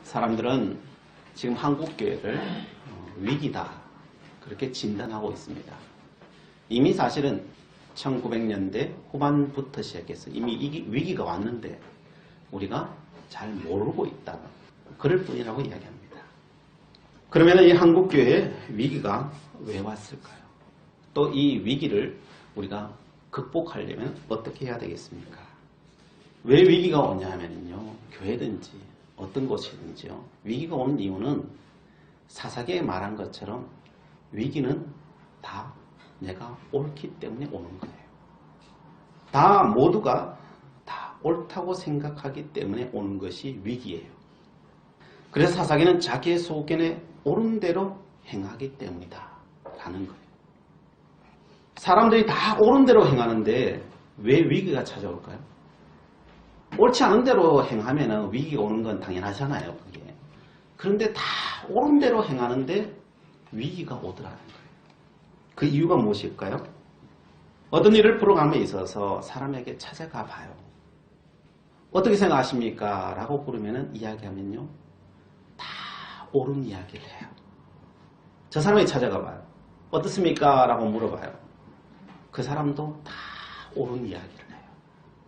사람들은 지금 한국교회를 위기다 그렇게 진단하고 있습니다. 이미 사실은 1900년대 후반부터 시작해서 이미 위기가 왔는데 우리가 잘 모르고 있다. 그럴 뿐이라고 이야기합니다. 그러면 이 한국교회에 위기가 왜 왔을까요? 또 이 위기를 우리가 극복하려면 어떻게 해야 되겠습니까? 왜 위기가 오냐 하면요. 교회든지 어떤 곳이든지요. 위기가 오는 이유는 사사기에 말한 것처럼 위기는 다 내가 옳기 때문에 오는 거예요. 다 모두가 다 옳다고 생각하기 때문에 오는 것이 위기예요. 그래서 사사기는 자기의 소견에 옳은 대로 행하기 때문이다 라는 거예요. 사람들이 다 옳은 대로 행하는데 왜 위기가 찾아올까요? 옳지 않은 대로 행하면 위기가 오는 건 당연하잖아요. 그게. 그런데 다 옳은 대로 행하는데 위기가 오더라는 거예요. 그 이유가 무엇일까요? 어떤 일을 풀어감에 있어서 사람에게 찾아가 봐요. 어떻게 생각하십니까? 라고 물으면 이야기하면요. 다 옳은 이야기를 해요. 저 사람에게 찾아가 봐요. 어떻습니까? 라고 물어봐요. 그 사람도 다 옳은 이야기를 해요.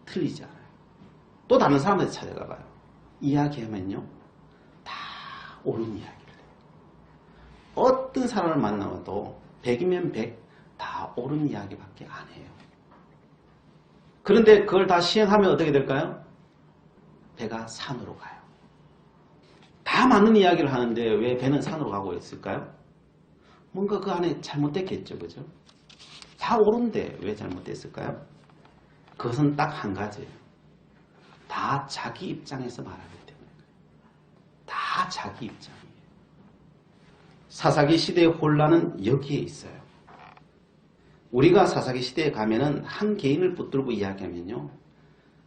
틀리지 않아요. 또 다른 사람한테 찾아가 봐요. 이야기하면요. 다 옳은 이야기를 해요. 어떤 사람을 만나도 100이면 100 다 옳은 이야기밖에 안 해요. 그런데 그걸 다 시행하면 어떻게 될까요? 배가 산으로 가요. 다 맞는 이야기를 하는데 왜 배는 산으로 가고 있을까요? 뭔가 그 안에 잘못됐겠죠. 그죠? 다 옳은데 왜 잘못됐을까요? 그것은 딱 한 가지예요. 다 자기 입장에서 말하기 때문에. 다 자기 입장이에요. 사사기 시대의 혼란은 여기에 있어요. 우리가 사사기 시대에 가면은 한 개인을 붙들고 이야기하면요.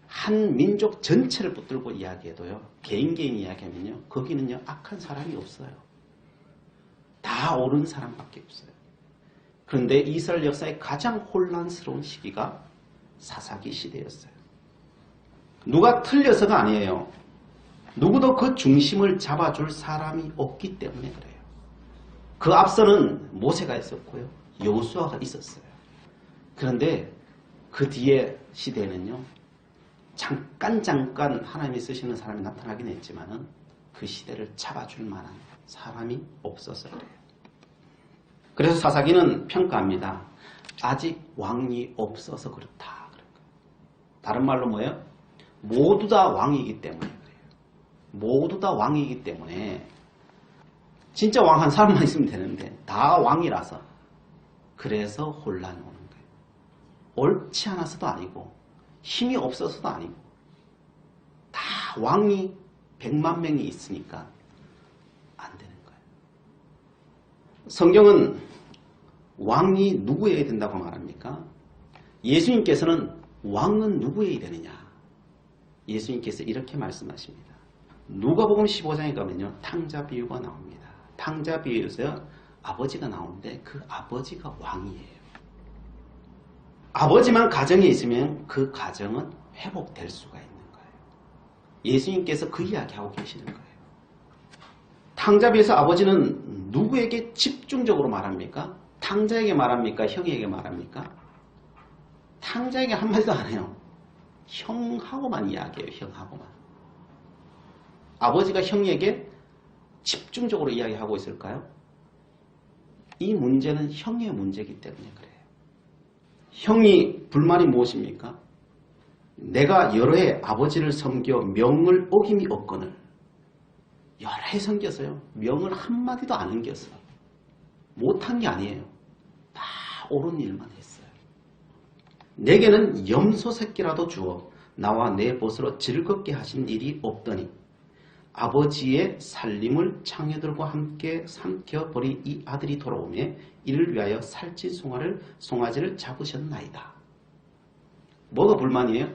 한 민족 전체를 붙들고 이야기해도요. 개인 이야기하면요. 거기는요. 악한 사람이 없어요. 다 옳은 사람밖에 없어요. 그런데 이스라엘 역사의 가장 혼란스러운 시기가 사사기 시대였어요. 누가 틀려서가 아니에요. 누구도 그 중심을 잡아줄 사람이 없기 때문에 그래요. 그 앞서는 모세가 있었고요. 여호수아가 있었어요. 그런데 그 뒤에 시대에는요. 잠깐 하나님이 쓰시는 사람이 나타나긴 했지만은 그 시대를 잡아줄 만한 사람이 없어서 그래요. 그래서 사사기는 평가합니다. 아직 왕이 없어서 그렇다. 다른 말로 뭐예요? 모두 다 왕이기 때문에 그래요. 모두 다 왕이기 때문에 진짜 왕 한 사람만 있으면 되는데 다 왕이라서 그래서 혼란이 오는 거예요. 옳지 않아서도 아니고 힘이 없어서도 아니고 다 왕이 100만 명이 있으니까 안 되는 거예요. 성경은 왕이 누구에게 된다고 말합니까? 예수님께서는 왕은 누구에게 되느냐? 예수님께서 이렇게 말씀하십니다. 누가복음 15장에 가면요. 탕자 비유가 나옵니다. 탕자 비유에서 아버지가 나오는데 그 아버지가 왕이에요. 아버지만 가정에 있으면 그 가정은 회복될 수가 있는 거예요. 예수님께서 그 이야기하고 계시는 거예요. 탕자 비유에서 아버지는 누구에게 집중적으로 말합니까? 탕자에게 말합니까? 형에게 말합니까? 탕자에게 한마디도 안 해요. 형하고만 이야기해요. 형하고만. 아버지가 형에게 집중적으로 이야기하고 있을까요? 이 문제는 형의 문제이기 때문에 그래요. 형이 불만이 무엇입니까? 내가 여러 해 아버지를 섬겨 명을 어김이 없거늘. 여러 해 섬겼어요. 명을 한마디도 안 엉겼어. 못한 게 아니에요. 다 옳은 일만 했어요. 내게는 염소 새끼라도 주어 나와 내 벗으로 즐겁게 하신 일이 없더니 아버지의 살림을 창녀들과 함께 삼켜버린 이 아들이 돌아오매 이를 위하여 살찐 송아지를 잡으셨나이다. 뭐가 불만이에요?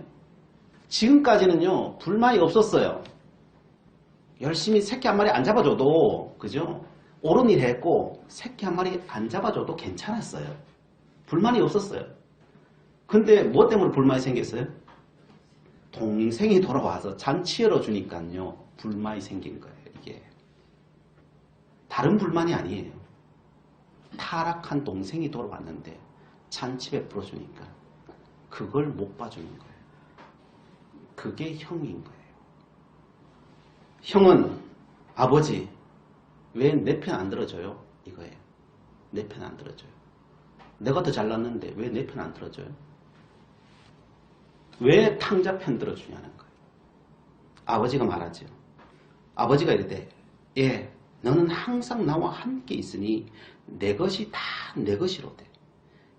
지금까지는요 불만이 없었어요. 열심히 새끼 한 마리 안 잡아줘도 그죠? 옳은 일 했고 새끼 한 마리 안 잡아줘도 괜찮았어요. 불만이 없었어요. 근데 뭐 때문에 불만이 생겼어요? 동생이 돌아와서 잔치 열어주니까요 불만이 생긴 거예요. 이게 다른 불만이 아니에요. 타락한 동생이 돌아왔는데 잔치 베풀어 주니까 그걸 못 봐주는 거예요. 그게 형인 거예요. 형은 아버지 왜 내 편 안 들어줘요? 이거예요. 내 편 안 들어줘요. 내가 더 잘났는데 왜 내 편 안 들어줘요? 왜 탕자 편 들어주냐는 거예요. 아버지가 말하죠. 아버지가 이랬대. 예, 너는 항상 나와 함께 있으니 내 것이 다 내 것이로 돼.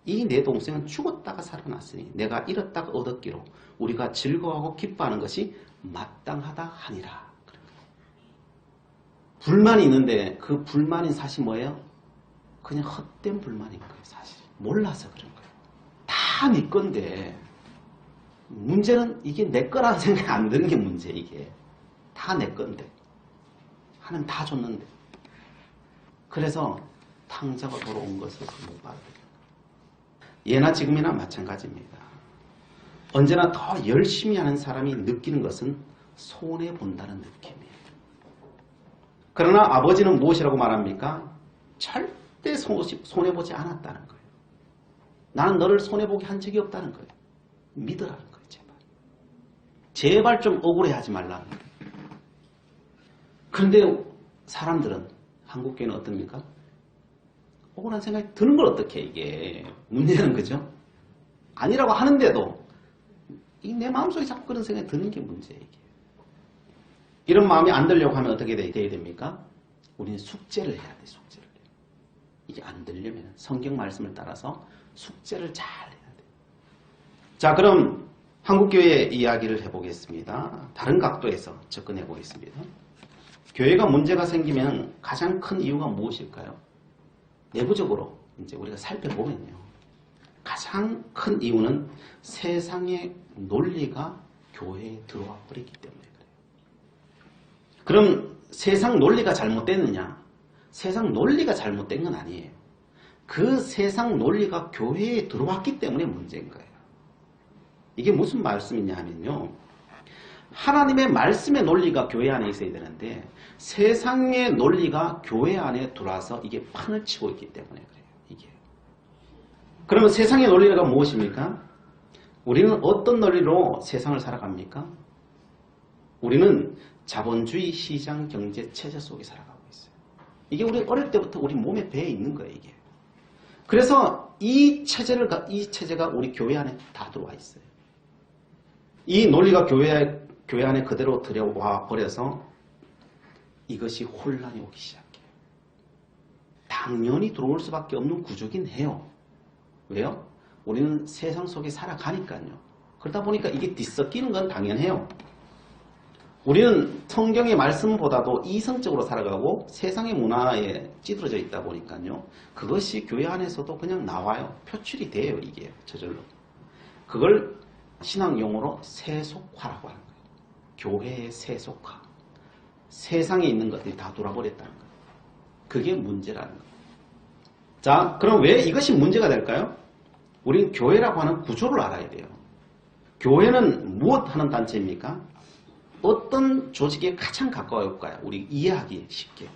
이 내 동생은 죽었다가 살아났으니 내가 잃었다가 얻었기로 우리가 즐거워하고 기뻐하는 것이 마땅하다 하니라. 불만이 있는데 그 불만인 사실 뭐예요? 그냥 헛된 불만인 거예요. 사실 몰라서 그런 거예요. 다 네 건데 문제는 이게 내 거라는 생각이 안 드는 게 문제. 이게 다 내 건데 하나님 다 줬는데. 그래서 탕자가 돌아온 것을 못 받아들여요. 예나 지금이나 마찬가지입니다. 언제나 더 열심히 하는 사람이 느끼는 것은 손해본다는 느낌이에요. 그러나 아버지는 무엇이라고 말합니까? 절대 손해보지 않았다는 거예요. 나는 너를 손해보게 한 적이 없다는 거예요. 믿으라는 거예요. 제발. 제발 좀 억울해하지 말라는 거예요. 그런데 사람들은 한국교회는 어떻습니까? 억울한 생각이 드는 걸 어떻게 이게 문제는 그죠? 아니라고 하는데도 내 마음속에 자꾸 그런 생각이 드는 게 문제예요. 이게. 이런 마음이 안 들려고 하면 어떻게 돼야 됩니까? 우리는 숙제를 해야 돼. 숙제를. 이게 안 들려면 성경 말씀을 따라서 숙제를 잘 해야 돼. 자, 그럼 한국교회의 이야기를 해보겠습니다. 다른 각도에서 접근해 보겠습니다. 교회가 문제가 생기면 가장 큰 이유가 무엇일까요? 내부적으로 이제 우리가 살펴보면요. 가장 큰 이유는 세상의 논리가 교회에 들어와 버리기 때문에 그래요. 그럼 세상 논리가 잘못됐느냐? 세상 논리가 잘못된 건 아니에요. 그 세상 논리가 교회에 들어왔기 때문에 문제인 거예요. 이게 무슨 말씀이냐 하면요. 하나님의 말씀의 논리가 교회 안에 있어야 되는데 세상의 논리가 교회 안에 들어와서 이게 판을 치고 있기 때문에 그래요. 이게. 그러면 세상의 논리가 무엇입니까? 우리는 어떤 논리로 세상을 살아갑니까? 우리는 자본주의 시장 경제 체제 속에 살아가고 있어요. 이게 우리 어릴 때부터 우리 몸에 배에 있는 거예요. 이게. 그래서 이 체제가 우리 교회 안에 다 들어와 있어요. 이 논리가 교회 안에 그대로 들여와 버려서 이것이 혼란이 오기 시작해요. 당연히 들어올 수밖에 없는 구조긴 해요. 왜요? 우리는 세상 속에 살아가니까요. 그러다 보니까 이게 뒤섞이는 건 당연해요. 우리는 성경의 말씀보다도 이성적으로 살아가고 세상의 문화에 찌들어져 있다 보니까요. 그것이 교회 안에서도 그냥 나와요. 표출이 돼요. 이게 저절로. 그걸 신학 용어로 세속화라고 하는 거예요. 교회의 세속화. 세상에 있는 것들이 다 돌아버렸다는 거예요. 그게 문제라는 거예요. 자, 그럼 왜 이것이 문제가 될까요? 우린 교회라고 하는 구조를 알아야 돼요. 교회는 무엇 하는 단체입니까? 어떤 조직에 가장 가까울까요? 우리 이해하기 쉽게.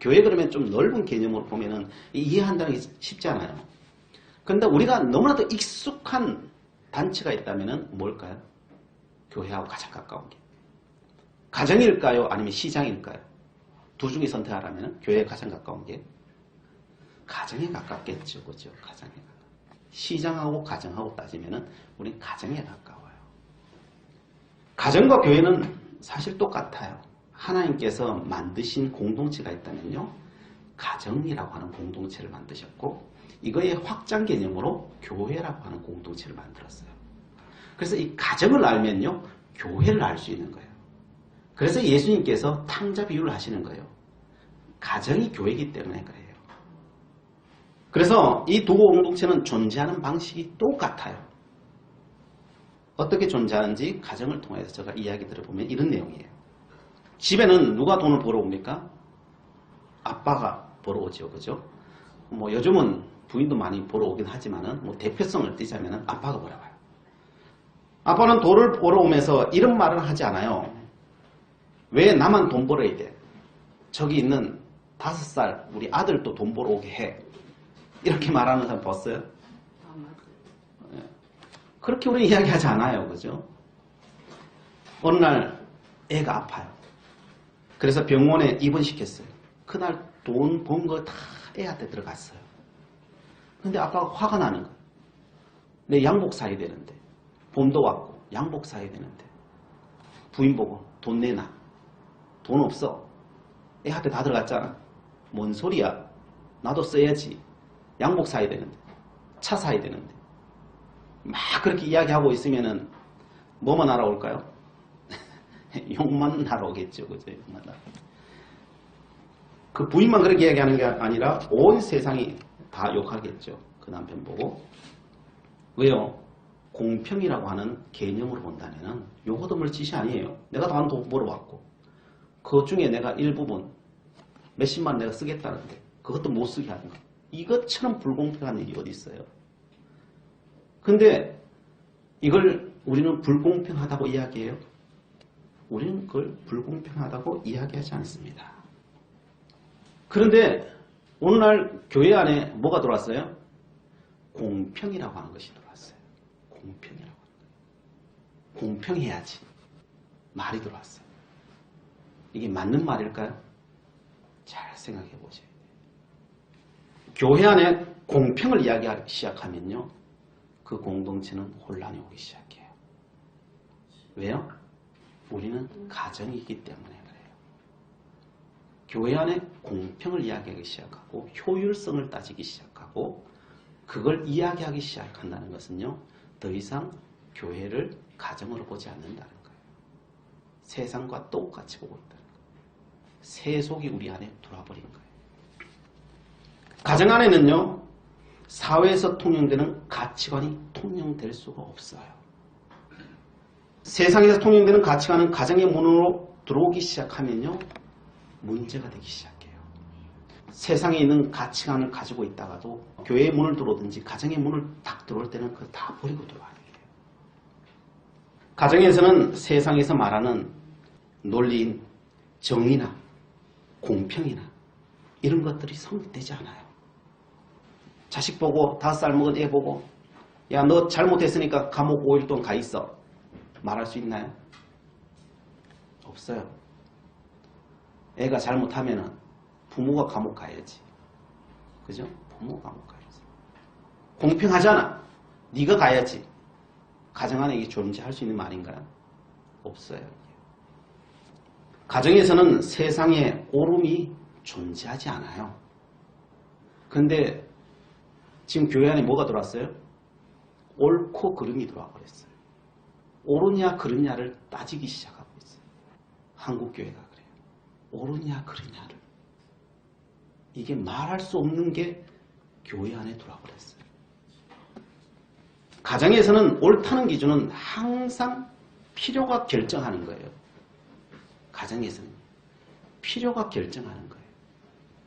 교회 그러면 좀 넓은 개념으로 보면은 이해한다는 게 쉽잖아요. 그런데 우리가 너무나도 익숙한 단체가 있다면은 뭘까요? 교회하고 가장 가까운 게. 가정일까요? 아니면 시장일까요? 둘 중에 선택하라면 교회에 가장 가까운 게 가정에 가깝겠죠. 그죠? 가정에 가까워. 시장하고 가정하고 따지면은 우린 가정에 가까워요. 가정과 교회는 사실 똑같아요. 하나님께서 만드신 공동체가 있다면요. 가정이라고 하는 공동체를 만드셨고 이거의 확장 개념으로 교회라고 하는 공동체를 만들었어요. 그래서 이 가정을 알면요. 교회를 알 수 있는 거예요. 그래서 예수님께서 탕자 비유를 하시는 거예요. 가정이 교회이기 때문에 그래요. 그래서 이 두 공동체는 존재하는 방식이 똑같아요. 어떻게 존재하는지 가정을 통해서 제가 이야기 들어보면 이런 내용이에요. 집에는 누가 돈을 벌어옵니까? 아빠가 벌어오죠. 그죠? 뭐 요즘은 부인도 많이 벌어오긴 하지만은 뭐 대표성을 띄자면은 아빠가 벌어와요. 아빠는 돈을 벌어오면서 이런 말을 하지 않아요. 왜 나만 돈 벌어야 돼? 저기 있는 5살 우리 아들도 돈 벌어 오게 해. 이렇게 말하는 사람 봤어요? 그렇게 우리 이야기하지 않아요. 그죠? 어느 날 애가 아파요. 그래서 병원에 입원시켰어요. 그날 돈 번 거 다 애한테 들어갔어요. 근데 아빠가 화가 나는 거예요. 내 양복 사야 되는데, 봄도 왔고 양복 사야 되는데 부인 보고 돈 내놔. 돈 없어. 애한테 다 들어갔잖아. 뭔 소리야. 나도 써야지. 양복 사야 되는데, 차 사야 되는데. 막 그렇게 이야기하고 있으면은 뭐만 날아올까요? 욕만 날아오겠죠. 그죠? 욕만 날아. 그 부인만 그렇게 이야기하는 게 아니라 온 세상이 다 욕하겠죠. 그 남편 보고. 왜요? 공평이라고 하는 개념으로 본다면은 요거도 짓이 아니에요. 내가 돈 벌어왔고 그 중에 내가 일부분 몇십만 내가 쓰겠다는데 그것도 못 쓰게 하는 거. 이것처럼 불공평한 일이 어디 있어요? 근데 이걸 우리는 불공평하다고 이야기해요? 우리는 그걸 불공평하다고 이야기하지 않습니다. 그런데 오늘날 교회 안에 뭐가 들어왔어요? 공평이라고 하는 것이 들어왔어요. 공평이라고 하는 거예요. 공평해야지. 말이 들어왔어요. 이게 맞는 말일까요? 잘 생각해 보셔야 돼요. 교회 안에 공평을 이야기하기 시작하면요. 그 공동체는 혼란이 오기 시작해요. 왜요? 우리는 가정이기 때문에 그래요. 교회 안에 공평을 이야기하기 시작하고 효율성을 따지기 시작하고 그걸 이야기하기 시작한다는 것은요. 더 이상 교회를 가정으로 보지 않는다는 거예요. 세상과 똑같이 보고 있다는 거예요. 세속이 우리 안에 들어와버린 거예요. 가정 안에는요. 사회에서 통용되는 가치관이 통용될 수가 없어요. 세상에서 통용되는 가치관은 가정의 문으로 들어오기 시작하면요. 문제가 되기 시작해요. 세상에 있는 가치관을 가지고 있다가도 교회의 문을 들어오든지 가정의 문을 딱 들어올 때는 그걸 다 버리고 들어와야 돼요. 가정에서는 세상에서 말하는 논리인 정의나 공평이나 이런 것들이 성립되지 않아요. 자식 보고 5살 먹은 애 보고 야 너 잘못했으니까 감옥 5일 동안 가 있어. 말할 수 있나요? 없어요. 애가 잘못하면은 부모가 감옥 가야지. 그죠? 부모가 감옥 가야지. 공평하잖아. 네가 가야지. 가정 안에 이게 존재할 수 있는 말인가요? 없어요. 가정에서는 세상에 옳음이 존재하지 않아요. 근데 지금 교회 안에 뭐가 들어왔어요? 옳고 그름이 들어와 버렸어요. 옳으냐 그르냐를 따지기 시작하고 있어요. 한국교회가 그래요. 옳으냐 그르냐를. 이게 말할 수 없는 게 교회 안에 들어와 버렸어요. 가정에서는 옳다는 기준은 항상 필요가 결정하는 거예요. 가정에서는 필요가 결정하는 거예요.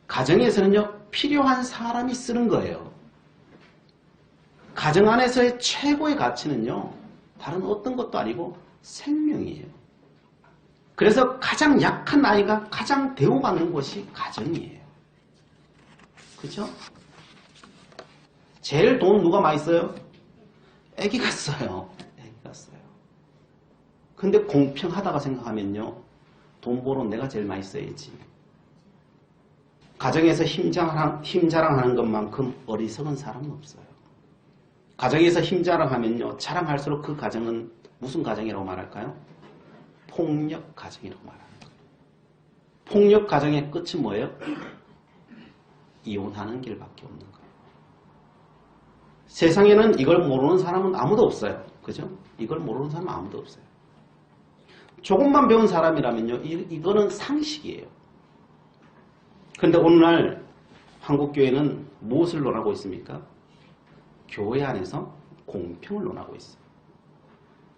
가정에서는요. 필요한 사람이 쓰는 거예요. 가정 안에서의 최고의 가치는요. 다른 어떤 것도 아니고 생명이에요. 그래서 가장 약한 아이가 가장 대우받는 곳이 가정이에요. 그죠? 제일 돈 누가 많이 써요? 애기가 써요. 애기가 써요. 근데 공평하다가 생각하면요. 돈 벌어 내가 제일 많이 써야지. 가정에서 힘 자랑하는 것만큼 어리석은 사람은 없어요. 가정에서 힘 자랑하면요. 자랑할수록 그 가정은 무슨 가정이라고 말할까요? 폭력 가정이라고 말하는 거예요. 폭력 가정의 끝은 뭐예요? 이혼하는 길밖에 없는 거예요. 세상에는 이걸 모르는 사람은 아무도 없어요. 그죠? 이걸 모르는 사람은 아무도 없어요. 조금만 배운 사람이라면요. 이거는 상식이에요. 그런데 오늘날 한국교회는 무엇을 논하고 있습니까? 교회 안에서 공평을 논하고 있어요.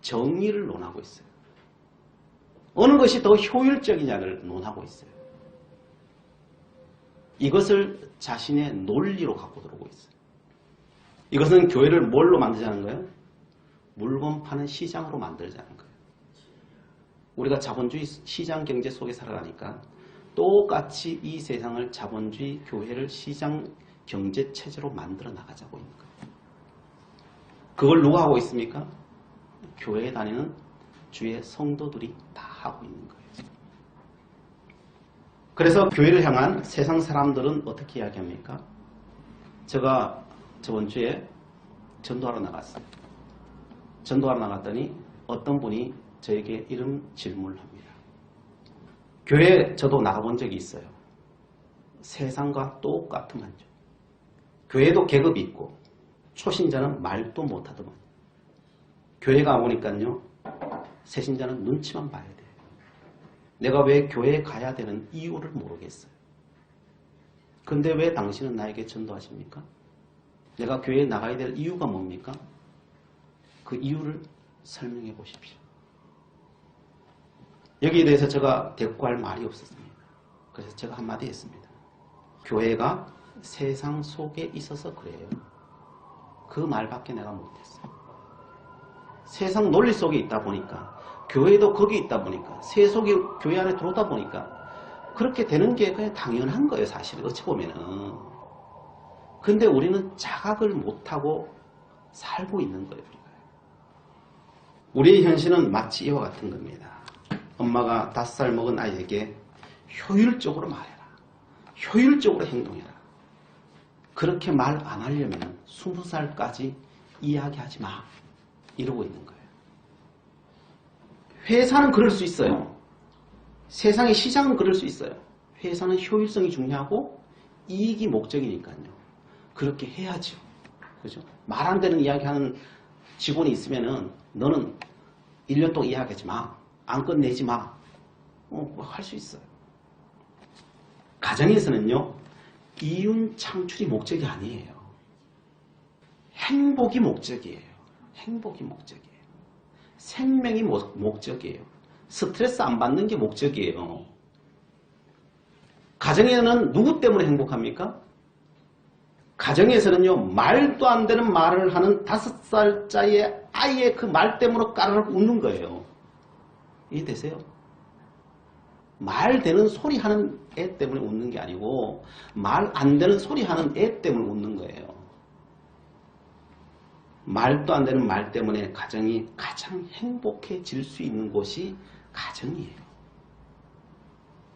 정의를 논하고 있어요. 어느 것이 더 효율적이냐를 논하고 있어요. 이것을 자신의 논리로 갖고 들어오고 있어요. 이것은 교회를 뭘로 만들자는 거예요? 물건 파는 시장으로 만들자는 거예요. 우리가 자본주의 시장 경제 속에 살아가니까 똑같이 이 세상을 자본주의 교회를 시장 경제 체제로 만들어 나가자고 있는 거예요. 그걸 누가 하고 있습니까? 교회에 다니는 주의 성도들이 다 하고 있는 거예요. 그래서 교회를 향한 세상 사람들은 어떻게 이야기합니까? 제가 저번 주에 전도하러 나갔어요. 전도하러 나갔더니 어떤 분이 저에게 이런 질문을 합니다. 교회에 저도 나가본 적이 있어요. 세상과 똑같으만요. 교회도 계급이 있고 초신자는 말도 못하더만. 교회 가보니까요. 새신자는 눈치만 봐야 돼요. 내가 왜 교회에 가야 되는 이유를 모르겠어요. 근데 왜 당신은 나에게 전도하십니까? 내가 교회에 나가야 될 이유가 뭡니까? 그 이유를 설명해 보십시오. 여기에 대해서 제가 대꾸할 말이 없었습니다. 그래서 제가 한마디 했습니다. 교회가 세상 속에 있어서 그래요. 그 말밖에 내가 못했어요. 세상 논리 속에 있다 보니까 교회도 거기 있다 보니까 세속이 교회 안에 들어오다 보니까 그렇게 되는 게 그냥 당연한 거예요. 사실 어찌 보면은. 근데 우리는 자각을 못하고 살고 있는 거예요. 우리의 현실은 마치 이와 같은 겁니다. 엄마가 5살 먹은 아이에게 효율적으로 말해라. 효율적으로 행동해라. 그렇게 말 안 하려면 20살까지 이야기하지 마. 이러고 있는 거예요. 회사는 그럴 수 있어요. 세상의 시장은 그럴 수 있어요. 회사는 효율성이 중요하고 이익이 목적이니까요. 그렇게 해야죠. 그죠? 말 안 되는 이야기하는 직원이 있으면은 너는 1년 동안 이야기하지 마. 안 끝내지 마. 할 수 있어요. 가정에서는요. 이윤 창출이 목적이 아니에요. 행복이 목적이에요. 행복이 목적이에요. 생명이 목적이에요. 스트레스 안 받는 게 목적이에요. 가정에는 누구 때문에 행복합니까? 가정에서는요. 말도 안 되는 말을 하는 5살짜리 아이의 그 말 때문에 까르르 웃는 거예요. 이해되세요? 말 되는 소리 하는 애 때문에 웃는 게 아니고 말 안 되는 소리 하는 애 때문에 웃는 거예요. 말도 안 되는 말 때문에 가정이 가장 행복해질 수 있는 곳이 가정이에요.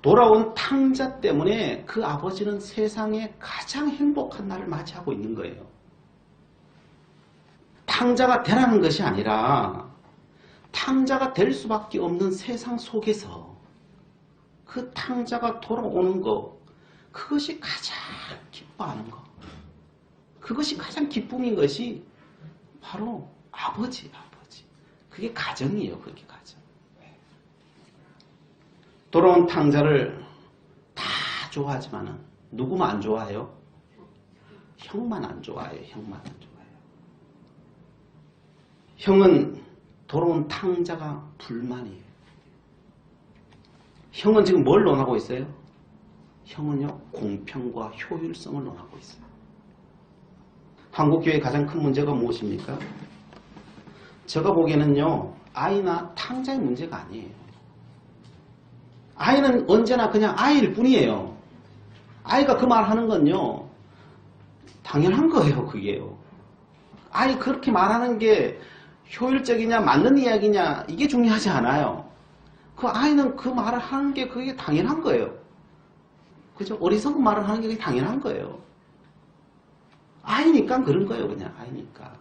돌아온 탕자 때문에 그 아버지는 세상에 가장 행복한 날을 맞이하고 있는 거예요. 탕자가 되라는 것이 아니라 탕자가 될 수밖에 없는 세상 속에서 그 탕자가 돌아오는 것, 그것이 가장 기뻐하는 것. 그것이 가장 기쁨인 것이 바로 아버지. 그게 가정이에요. 그게 가정. 돌아온 탕자를 다 좋아하지만은 누구만 안 좋아해요? 형만 안 좋아해요. 형만 안 좋아해요. 형은 돌아온 탕자가 불만이에요. 형은 지금 뭘 논하고 있어요? 형은요, 공평과 효율성을 논하고 있어요. 한국교회의 가장 큰 문제가 무엇입니까? 제가 보기에는요, 아이나 탕자의 문제가 아니에요. 아이는 언제나 그냥 아이일 뿐이에요. 아이가 그 말 하는 건요, 당연한 거예요, 그게요. 아이 그렇게 말하는 게 효율적이냐, 맞는 이야기냐, 이게 중요하지 않아요. 그 아이는 그 말을 하는 게 그게 당연한 거예요. 그죠? 어리석은 말을 하는 게 그게 당연한 거예요. 아이니까 그런 거예요, 그냥. 아이니까.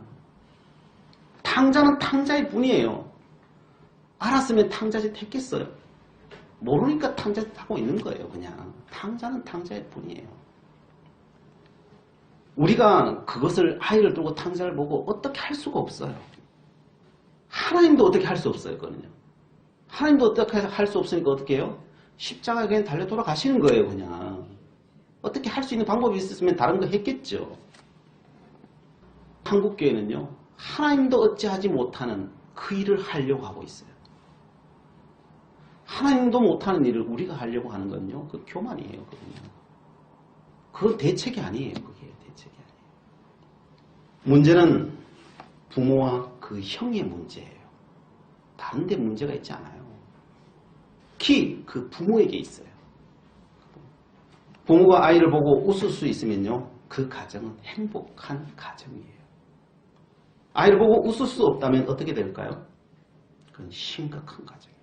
탕자는 탕자일 뿐이에요. 알았으면 탕자짓 했겠어요. 모르니까 탕자짓 하고 있는 거예요, 그냥. 탕자는 탕자일 뿐이에요. 우리가 그것을, 아이를 두고 탕자를 보고 어떻게 할 수가 없어요. 하나님도 어떻게 할 수 없어요, 그거는요. 하나님도 어떻게 할 수 없으니까 어떻게 해요? 십자가에 그냥 달려 돌아가시는 거예요, 그냥. 어떻게 할 수 있는 방법이 있었으면 다른 거 했겠죠. 한국교회는요, 하나님도 어찌하지 못하는 그 일을 하려고 하고 있어요. 하나님도 못하는 일을 우리가 하려고 하는 건요, 그 교만이에요, 그건요. 그건 대책이 아니에요, 그게 대책이 아니에요. 문제는 부모와 그 형의 문제예요. 다른 데 문제가 있지 않아요. 특히 그 부모에게 있어요. 부모가 아이를 보고 웃을 수 있으면요, 그 가정은 행복한 가정이에요. 아이를 보고 웃을 수 없다면 어떻게 될까요? 그건 심각한 가정이에요.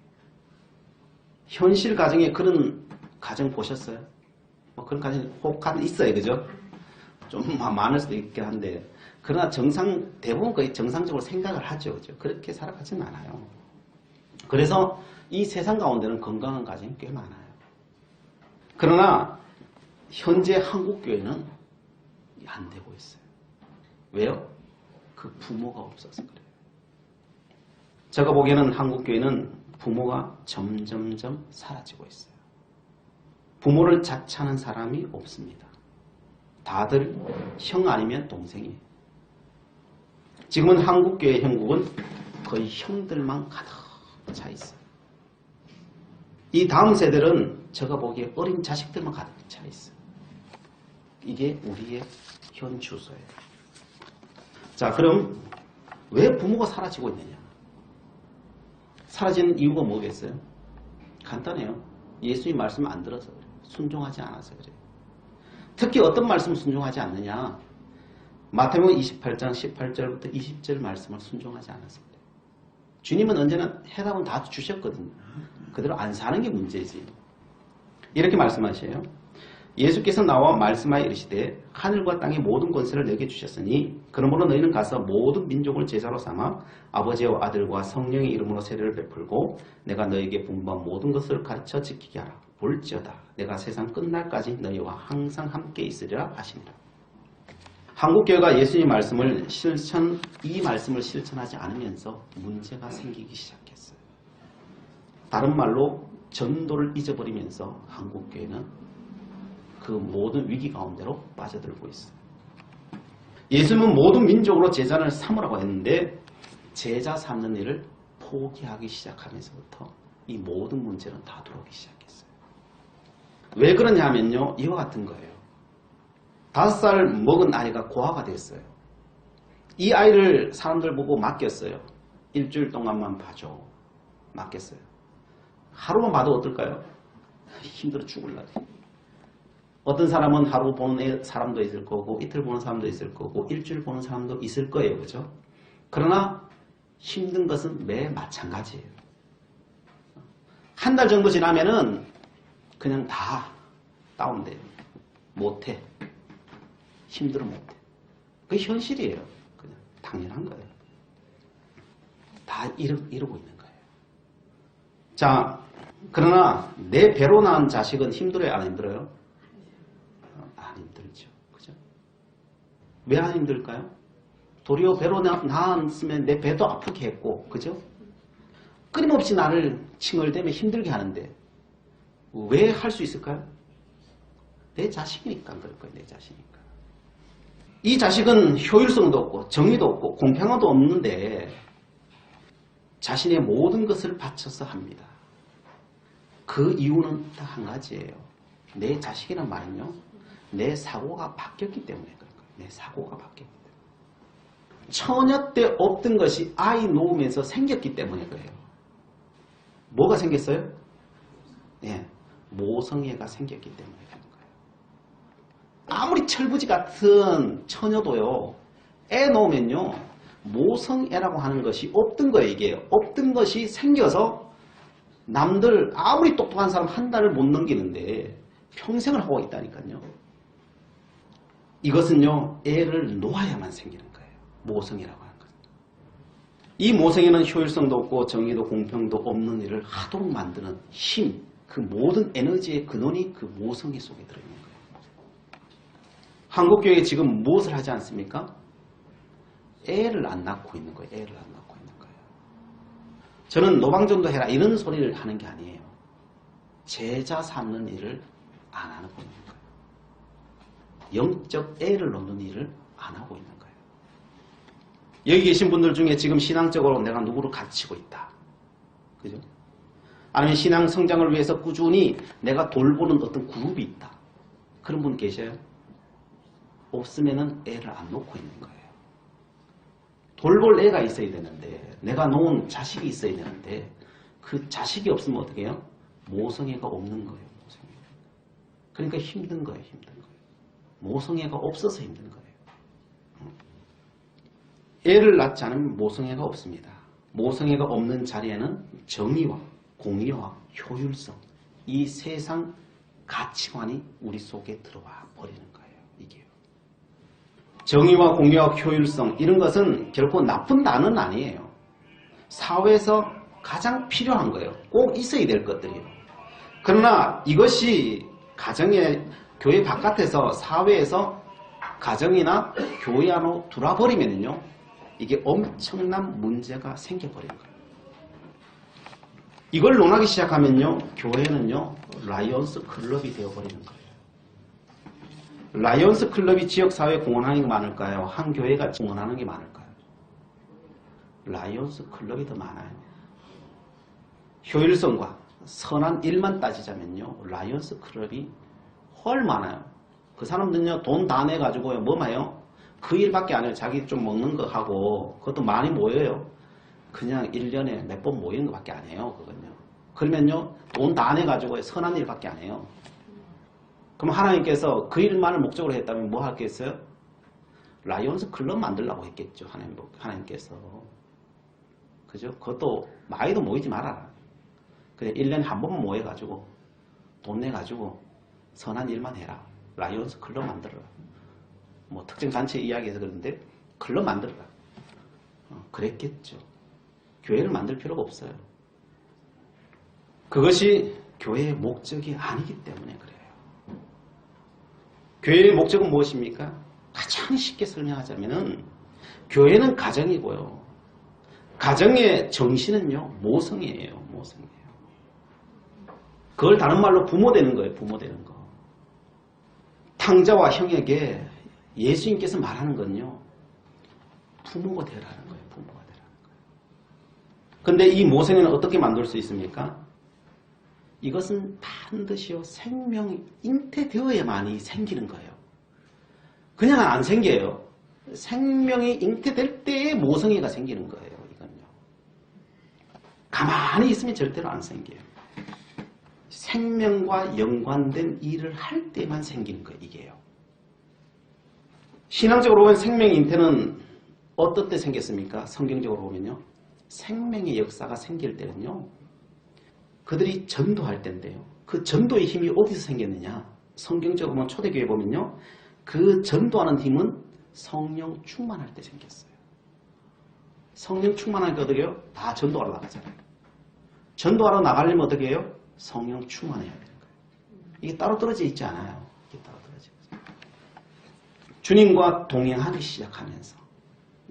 현실 가정에 그런 가정 보셨어요? 뭐 그런 가정이 혹한 있어요, 그죠? 좀 많을 수도 있긴 한데, 그러나 대부분 거의 정상적으로 생각을 하죠, 그죠? 그렇게 살아가지는 않아요. 그래서 이 세상 가운데는 건강한 가정이 꽤 많아요. 그러나 현재 한국교회는 안 되고 있어요. 왜요? 그 부모가 없어서 그래요. 제가 보기에는 한국교회는 부모가 점점점 사라지고 있어요. 부모를 자처하는 사람이 없습니다. 다들 형 아니면 동생이에요. 지금은 한국교회 형국은 거의 형들만 가득 차 있어요. 이 다음 세대는 제가 보기에 어린 자식들만 가득 차 있어요. 이게 우리의 현 주소예요. 자, 그럼 왜 부모가 사라지고 있느냐? 사라지는 이유가 뭐겠어요? 간단해요. 예수님 말씀 안 들어서 그래요. 순종하지 않아서 그래요. 특히 어떤 말씀 순종하지 않느냐? 마태복음 28장 18절부터 20절 말씀을 순종하지 않아서 그래요. 주님은 언제나 해답은 다 주셨거든요. 그대로 안 사는 게 문제지. 이렇게 말씀하셔요. 예수께서 나와 말씀하여 이르시되 하늘과 땅의 모든 권세를 내게 주셨으니 그러므로 너희는 가서 모든 민족을 제자로 삼아 아버지와 아들과 성령의 이름으로 세례를 베풀고 내가 너희에게 분부한 모든 것을 가르쳐 지키게 하라. 볼지어다 내가 세상 끝날까지 너희와 항상 함께 있으리라 하시니라. 한국교회가 예수님 말씀을 이 말씀을 실천하지 않으면서 문제가 생기기 시작했어요. 다른 말로 전도를 잊어버리면서 한국교회는 그 모든 위기 가운데로 빠져들고 있어요. 예수님은 모든 민족으로 제자를 삼으라고 했는데 제자 삼는 일을 포기하기 시작하면서부터 이 모든 문제는 다 들어오기 시작했어요. 왜 그러냐 하면요, 이와 같은 거예요. 5살 먹은 아이가 고아가 됐어요. 이 아이를 사람들 보고 맡겼어요. 일주일 동안만 봐줘. 맡겼어요. 하루만 봐도 어떨까요? 힘들어 죽을라고. 어떤 사람은 하루 보는 사람도 있을 거고 이틀 보는 사람도 있을 거고 일주일 보는 사람도 있을 거예요. 그죠? 그러나 힘든 것은 매 마찬가지예요. 한 달 정도 지나면은 그냥 다 다운돼요. 못해. 힘들어 못해. 그게 현실이에요. 그냥 당연한 거예요. 다 이러고 있는 거예요. 자, 그러나 내 배로 낳은 자식은 힘들어요? 안 힘들어요? 안 힘들죠. 그죠? 왜 안 힘들까요? 도리어 배로 낳았으면 내 배도 아프게 했고, 그죠? 끊임없이 나를 칭얼대며 힘들게 하는데 왜 할 수 있을까요? 내 자식이니까 그럴 거예요. 내 자식이니까. 이 자식은 효율성도 없고 정의도 없고 공평함도 없는데 자신의 모든 것을 바쳐서 합니다. 그 이유는 딱 한 가지예요. 내 자식이란 말은요, 내 사고가 바뀌었기 때문에 그런 거예요. 내 사고가 바뀌었기 때문에. 처녀 때 없던 것이 아이 놓으면서 생겼기 때문에 그래요. 뭐가 생겼어요? 예, 모성애가 생겼기 때문에 그런 거예요. 아무리 철부지 같은 처녀도요, 애 놓으면요, 모성애라고 하는 것이 없던 거예요. 이게 없던 것이 생겨서 남들 아무리 똑똑한 사람 한 달을 못 넘기는데 평생을 하고 있다니까요. 이것은요, 애를 놓아야만 생기는 거예요. 모성애라고 하는 것. 이 모성애는 효율성도 없고 정의도 공평도 없는 일을 하도록 만드는 힘, 그 모든 에너지의 근원이 그 모성애 속에 들어있는 거예요. 한국교회에 지금 무엇을 하지 않습니까? 애를 안 낳고 있는 거예요. 애를 안 낳고 있는 거예요. 저는 노방전도 해라 이런 소리를 하는 게 아니에요. 제자 삼는 일을 안 하고 있는 거예요. 영적 애를 놓는 일을 안 하고 있는 거예요. 여기 계신 분들 중에 지금 신앙적으로 내가 누구를 가르치고 있다. 그죠? 아니면 신앙 성장을 위해서 꾸준히 내가 돌보는 어떤 그룹이 있다. 그런 분 계셔요? 없으면은 애를 안 놓고 있는 거예요. 돌볼 애가 있어야 되는데, 내가 놓은 자식이 있어야 되는데, 그 자식이 없으면 어떻게 해요? 모성애가 없는 거예요. 모성애. 그러니까 힘든 거예요. 힘든 거예요. 모성애가 없어서 힘든 거예요. 애를 낳지 않으면 모성애가 없습니다. 모성애가 없는 자리에는 정의와 공의와 효율성, 이 세상 가치관이 우리 속에 들어와 버리는 거예요. 이게요. 정의와 공의와 효율성, 이런 것은 결코 나쁜 단어는 아니에요. 사회에서 가장 필요한 거예요. 꼭 있어야 될 것들이에요. 그러나 이것이 가정에, 교회 바깥에서, 사회에서 가정이나 교회 안으로 들어와버리면요, 이게 엄청난 문제가 생겨버리는 거예요. 이걸 논하기 시작하면요, 교회는요, 라이온스 클럽이 되어버리는 거예요. 라이온스 클럽이 지역사회에 공헌하는 게 많을까요? 한 교회가 공헌하는 게 많을까요? 라이온스 클럽이 더 많아요. 효율성과 선한 일만 따지자면요, 라이온스 클럽이 훨 많아요. 그 사람들은요, 돈 다 내가지고요, 뭐마요? 그 일밖에 안 해요. 자기 좀 먹는 거 하고, 그것도 많이 모여요. 그냥 1년에 몇 번 모이는 것밖에 안 해요. 그건요. 그러면요, 돈 다 내가지고 선한 일밖에 안 해요. 그럼 하나님께서 그 일만을 목적으로 했다면 뭐 하겠어요? 라이온스 클럽 만들라고 했겠죠. 하나님께서. 그죠? 그것도 많이도 모이지 말아라. 그냥 1년에 한 번만 모여가지고 돈 내가지고 선한 일만 해라. 라이온스 클럽 만들어라. 뭐 특정 단체 이야기해서 그런데 클럽 만들어라. 그랬겠죠. 교회를 만들 필요가 없어요. 그것이 교회의 목적이 아니기 때문에 그래요. 교회의 목적은 무엇입니까? 가장 쉽게 설명하자면은 교회는 가정이고요. 가정의 정신은요, 모성이에요. 모성이에요. 그걸 다른 말로 부모 되는 거예요. 부모 되는 거. 탕자와 형에게 예수님께서 말하는 건요, 부모가 되라는 거예요. 부모가 되라는 거예요. 근데 이 모성애는 어떻게 만들 수 있습니까? 이것은 반드시요, 생명이 잉태되어야만이 생기는 거예요. 그냥 안 생겨요. 생명이 잉태될 때에 모성애가 생기는 거예요. 이건요. 가만히 있으면 절대로 안 생겨요. 생명과 연관된 일을 할 때만 생기는 거예요. 이게요. 신앙적으로 보면 생명 잉태는 어떨 때 생겼습니까? 성경적으로 보면요, 생명의 역사가 생길 때는요, 그들이 전도할 때인데요. 그 전도의 힘이 어디서 생겼느냐? 성경적으로 보면 초대교회 보면요, 그 전도하는 힘은 성령 충만할 때 생겼어요. 성령 충만하니까 어떻게 해요? 다 전도하러 나가잖아요. 전도하러 나가려면 어떻게 해요? 성령 충만해야 되는 거예요. 이게 따로 떨어져 있지 않아요. 이게 따로 떨어져 있어요. 주님과 동행하기 시작하면서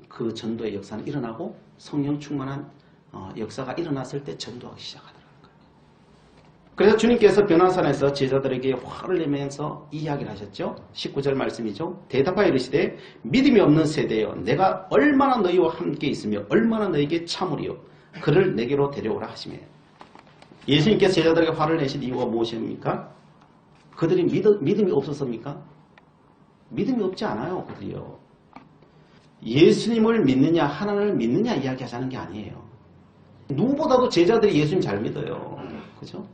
그 전도의 역사는 일어나고 성령 충만한 역사가 일어났을 때 전도하기 시작하더라고요. 그래서 주님께서 변화산에서 제자들에게 화를 내면서 이야기를 하셨죠. 19절 말씀이죠. 대답하여 이르시되 믿음이 없는 세대여, 내가 얼마나 너희와 함께 있으며 얼마나 너희에게 참으리요. 그를 내게로 데려오라 하시며, 예수님께서 제자들에게 화를 내신 이유가 무엇입니까? 그들이 믿음이 없었습니까? 믿음이 없지 않아요. 그들이요. 예수님을 믿느냐 하나님을 믿느냐 이야기하자는 게 아니에요. 누구보다도 제자들이 예수님 잘 믿어요. 그죠?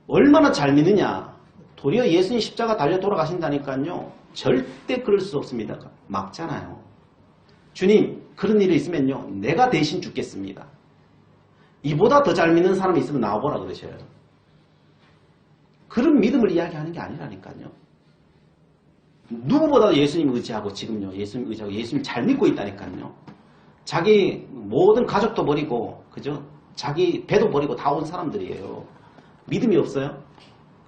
얼마나 잘 믿느냐. 도리어 예수님 십자가 달려 돌아가신다니까요. 절대 그럴 수 없습니다. 막잖아요. 주님, 그런 일이 있으면요, 내가 대신 죽겠습니다. 이보다 더 잘 믿는 사람이 있으면 나와보라 그러셔요. 그런 믿음을 이야기하는 게 아니라니까요. 누구보다도 예수님 의지하고 지금요, 예수님 의지하고 예수님 잘 믿고 있다니까요. 자기 모든 가족도 버리고, 그죠? 자기 배도 버리고 다 온 사람들이에요. 믿음이 없어요?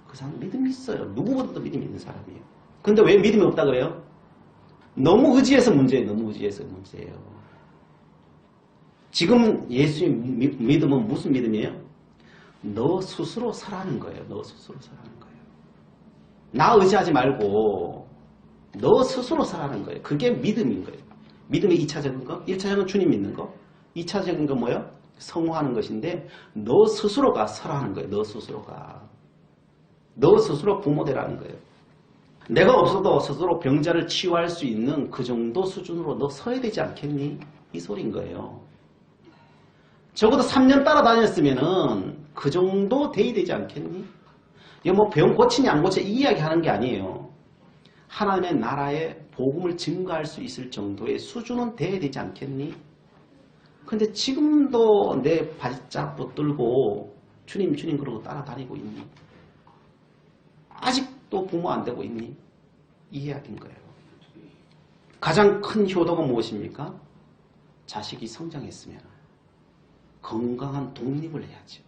그 사람 믿음이 있어요. 누구보다도 믿음이 있는 사람이에요. 근데 왜 믿음이 없다 그래요? 너무 의지해서 문제예요. 너무 의지해서 문제예요. 지금 예수님 믿음은 무슨 믿음이에요? 너 스스로 서라는 거예요. 너 스스로 서라는 거예요. 나 의지하지 말고 너 스스로 서라는 거예요. 그게 믿음인 거예요. 믿음의 2차적인 거, 1차적인 주님 믿는 거, 2차적인 건 뭐예요? 성화하는 것인데, 너 스스로가 서라는 거예요. 너 스스로가. 너 스스로 부모 되라는 거예요. 내가 없어도 스스로 병자를 치유할 수 있는 그 정도 수준으로 너 서야 되지 않겠니? 이 소리인 거예요. 적어도 3년 따라다녔으면은 그 정도 돼야 되지 않겠니? 이거 뭐 병 고치냐 안 고치냐 이 이야기 하는 게 아니에요. 하나님의 나라의 복음을 증거할 수 있을 정도의 수준은 돼야 되지 않겠니? 근데 지금도 내 발짝 붙들고 주님 주님 그러고 따라다니고 있니? 아직도 부모 안 되고 있니? 이 이야기인 거예요. 가장 큰 효도가 무엇입니까? 자식이 성장했으면 건강한 독립을 해야죠.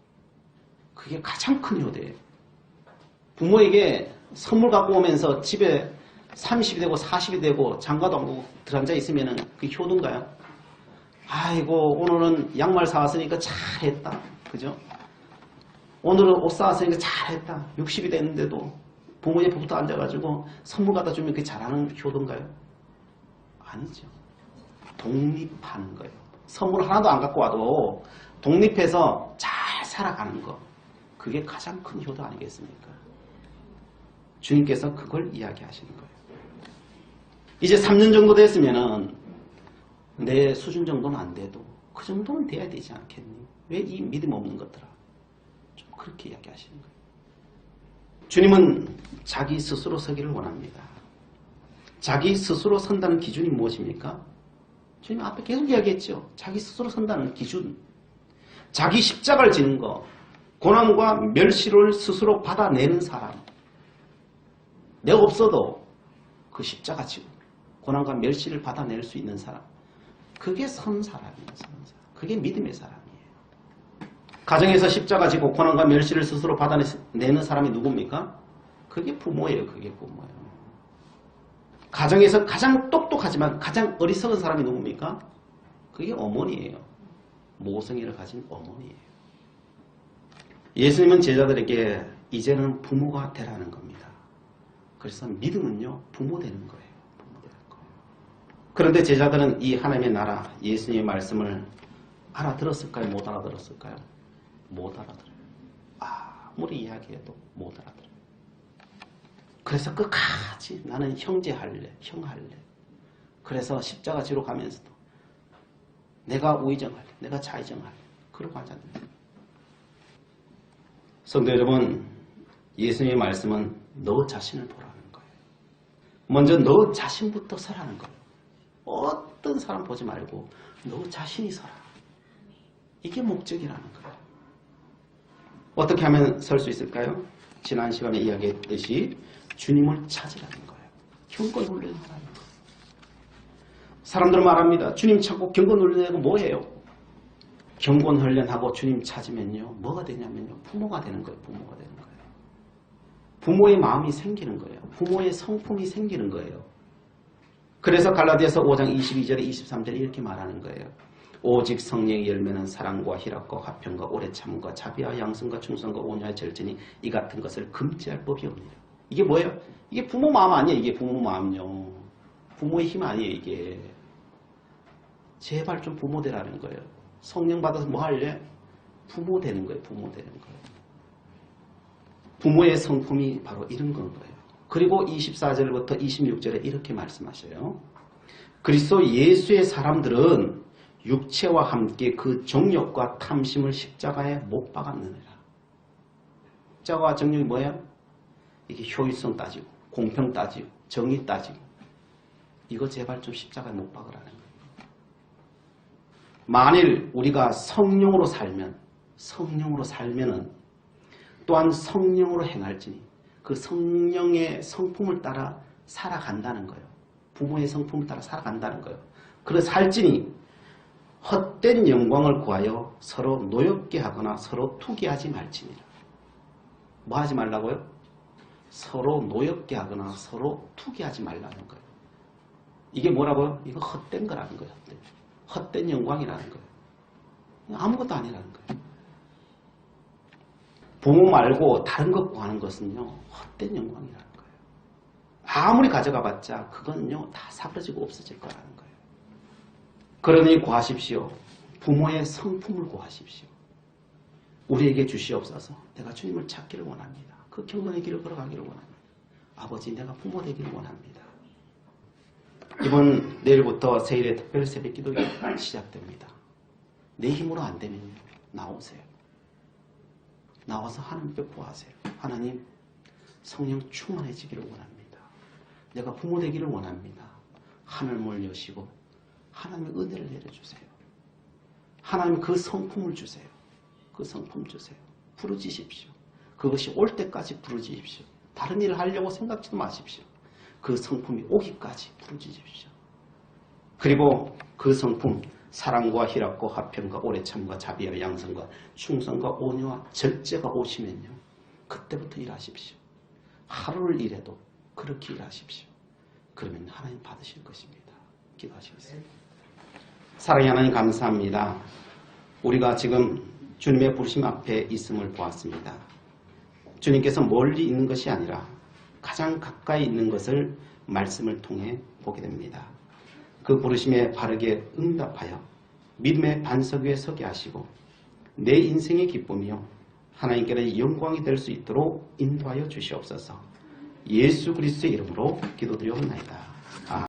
그게 가장 큰 효도예요. 부모에게 선물 갖고 오면서 집에 30이 되고 40이 되고 장가도 안 가고 들어앉아 있으면 그게 효도인가요? 아이고 오늘은 양말 사왔으니까 잘했다. 그죠? 오늘은 옷 사왔으니까 잘했다. 60이 됐는데도 부모 옆에 붙어 앉아가지고 선물 갖다 주면 그게 잘하는 효도인가요? 아니죠. 독립하는 거예요. 선물 하나도 안 갖고 와도 독립해서 잘 살아가는 거. 그게 가장 큰 효도 아니겠습니까? 주님께서 그걸 이야기하시는 거예요. 이제 3년 정도 됐으면은 내 수준 정도는 안 돼도 그 정도는 돼야 되지 않겠니? 왜 이 믿음 없는 것들아? 좀 그렇게 이야기하시는 거예요. 주님은 자기 스스로 서기를 원합니다. 자기 스스로 선다는 기준이 무엇입니까? 주님 앞에 계속 이야기했죠. 자기 스스로 선다는 기준. 자기 십자가를 지는 거. 고난과 멸시를 스스로 받아내는 사람. 내가 없어도 그 십자가 지고 고난과 멸시를 받아낼 수 있는 사람. 그게 선 사람이에요. 선 사람. 그게 믿음의 사람이에요. 가정에서 십자가 지고 고난과 멸시를 스스로 받아내는 사람이 누굽니까? 그게 부모예요. 그게 부모예요. 가정에서 가장 똑똑하지만 가장 어리석은 사람이 누굽니까? 그게 어머니예요. 모성애를 가진 어머니예요. 예수님은 제자들에게 이제는 부모가 되라는 겁니다. 그래서 믿음은요, 부모 되는 거예요. 부모 되는 거예요. 그런데 제자들은 이 하나님의 나라, 예수님의 말씀을 알아들었을까요? 못 알아들었을까요? 못 알아들어요. 아무리 이야기해도 못 알아들어요. 그래서 끝까지 나는 형제 할래, 형 할래. 그래서 십자가 지로 가면서도 내가 우의정 할래, 내가 좌의정 할래. 그러고 앉았는데. 성도 여러분, 예수님의 말씀은 너 자신을 보라는 거예요. 먼저 너 자신부터 서라는 거예요. 어떤 사람 보지 말고 너 자신이 서라. 이게 목적이라는 거예요. 어떻게 하면 설 수 있을까요? 지난 시간에 이야기했듯이 주님을 찾으라는 거예요. 경건 훈련하라는 거예요. 사람들은 말합니다. 주님 찾고 경건 훈련하고 뭐예요? 경건 훈련하고 주님 찾으면요. 뭐가 되냐면요. 부모가 되는 거예요. 부모가 되는 거예요. 부모의 마음이 생기는 거예요. 부모의 성품이 생기는 거예요. 그래서 갈라디아서 5장 22절에 23절에 이렇게 말하는 거예요. 오직 성령의 열매는 사랑과 희락과 화평과 오래 참음과 자비와 양성과 충성과 온유와 절제니 이 같은 것을 금지할 법이 없느니라. 이게 뭐예요? 이게 부모 마음 아니에요. 이게 부모 마음요. 부모의 힘 아니에요. 이게. 제발 좀 부모 되라는 거예요. 성령 받아서 뭐 할래? 부모 되는 거예요. 부모 되는 거예요. 부모의 성품이 바로 이런 건 거예요. 그리고 24절부터 26절에 이렇게 말씀하셔요. 그리스도 예수의 사람들은 육체와 함께 그 정욕과 탐심을 십자가에 못 박았느니라. 십자가와 정욕이 뭐예요? 이게 효율성 따지고 공평 따지고 정의 따지고 이거 제발 좀 십자가에 못 박으라는 거예요. 만일 우리가 성령으로 살면은 또한 성령으로 행할지니 그 성령의 성품을 따라 살아간다는 거예요. 부모의 성품을 따라 살아간다는 거예요. 그래서 살지니 헛된 영광을 구하여 서로 노엽게 하거나 서로 투기하지 말지니라. 뭐 하지 말라고요? 서로 노엽게 하거나 서로 투기하지 말라는 거예요. 이게 뭐라고요? 이거 헛된 거라는 거예요. 헛된 영광이라는 거예요. 아무것도 아니라는 거예요. 부모 말고 다른 것 구하는 것은요. 헛된 영광이라는 거예요. 아무리 가져가봤자 그건요. 다 사라지고 없어질 거라는 거예요. 그러니 구하십시오. 부모의 성품을 구하십시오. 우리에게 주시옵소서. 내가 주님을 찾기를 원합니다. 그 경건의 길을 걸어가기를 원합니다. 아버지 내가 부모 되기를 원합니다. 이번 내일부터 세일의 특별 새벽 기도가 시작됩니다. 내 힘으로 안 되면 나오세요. 나와서 하나님께 구하세요. 하나님 성령 충만해지기를 원합니다. 내가 부모 되기를 원합니다. 하늘문을 여시고 하나님의 은혜를 내려주세요. 하나님 그 성품을 주세요. 그 성품 주세요. 부르짖으십시오. 그것이 올 때까지 부르짖으십시오. 다른 일을 하려고 생각지도 마십시오. 그 성품이 오기까지 부르짖으십시오. 그리고 그 성품, 사랑과 희락과 화평과 오래참과 자비와 양성과 충성과 온유와 절제가 오시면요, 그때부터 일하십시오. 하루를 일해도 그렇게 일하십시오. 그러면 하나님 받으실 것입니다. 기도하시겠습니다. 사랑의 하나님 감사합니다. 우리가 지금 주님의 부르심 앞에 있음을 보았습니다. 주님께서 멀리 있는 것이 아니라 가장 가까이 있는 것을 말씀을 통해 보게 됩니다. 그 부르심에 바르게 응답하여 믿음의 반석 위에 서게 하시고 내 인생의 기쁨이요 하나님께는 영광이 될 수 있도록 인도하여 주시옵소서. 예수 그리스도의 이름으로 기도드리옵나이다.